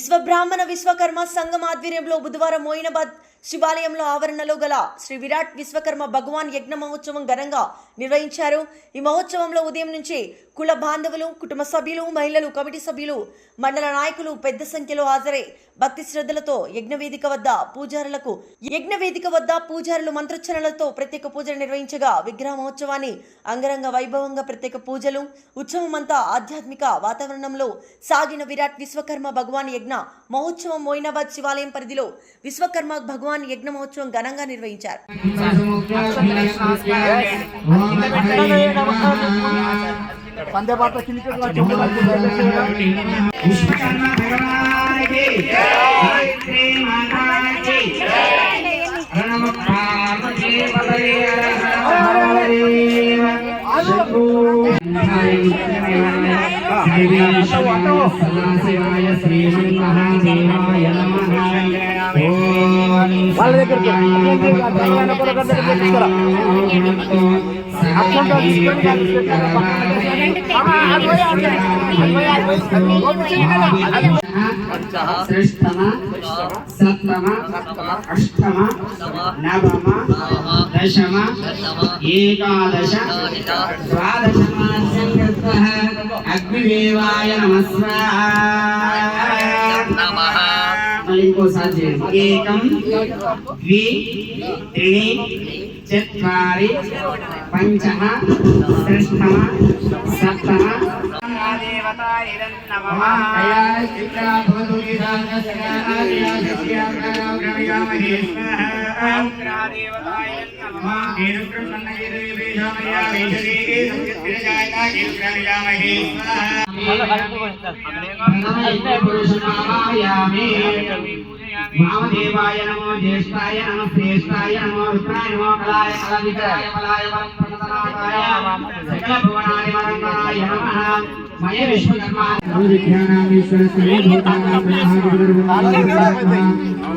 విశ్వబ్రాహ్మణ విశ్వకర్మ సంఘం ఆధ్వర్యంలో బుధవారం మోయినాబాద్ శివాలయంలో ఆవరణలో గల శ్రీ విరాట్ విశ్వకర్మ భగవాన్ యజ్ఞ మహోత్సవం ఘనంగా నిర్వహించారు. ఈ మహోత్సవంలో ఉదయం నుంచి కుల బాంధవులు, కుటుంబ సభ్యులు, మహిళలు, కమిటీ సభ్యులు, మండల నాయకులు పెద్ద సంఖ్యలో హాజరై భక్తి శ్రద్ధలతో యజ్ఞవేదిక వద్ద పూజారులు మంత్రోచ్చరణలతో ప్రత్యేక పూజలు నిర్వహించగా విగ్రహ మహోత్సవాన్ని అంగరంగ వైభవంగా ప్రత్యేక పూజలు, ఉత్సవమంతా ఆధ్యాత్మిక వాతావరణంలో సాగిన విరాట్ విశ్వకర్మ భగవాన్ యజ్ఞ మహోత్సవం మోయినాబాద్ శివాలయం పరిధిలో విశ్వకర్మ భగవాన్ యజ్ఞ మహోత్సవం ఘనంగా నిర్వహించారు. వాళ్ళ దగ్గరికి षष्ठम सप्तम अष्टम नवम दशम एकादश द्वादशमास्यं कृत्वा अग्निदेवाय नमः। को साथ एकम द्वि त्रीणि चत्वारि पंचः षष्ठम सप्तम देवताय नमः। वामदेवाय नमो, ज्येष्ठाय नमः, श्रेष्ठाय नमो, रुद्राय नमो, कलाय कलाविताय बलाय वरप्रसादाय सकल भुवनाय वरदाय नमः। मय विश्वकर्मा विज्ञानामीश्वरस्ते भूतानां ब्रह्मादिर्वन्दनाय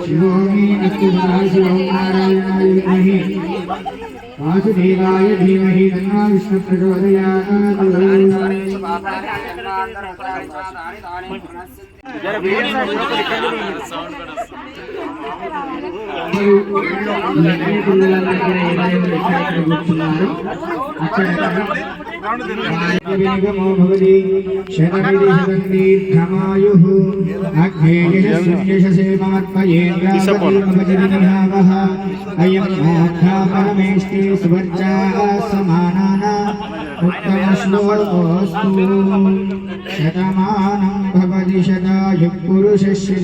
शिवोऽमि अच्युताय शिवो नारायणाय विद्महे वासुदेवाय धीमहि तन्नो विष्णुः प्रचोदयात्। शतमानं भवति शतायुः पुरुषस्य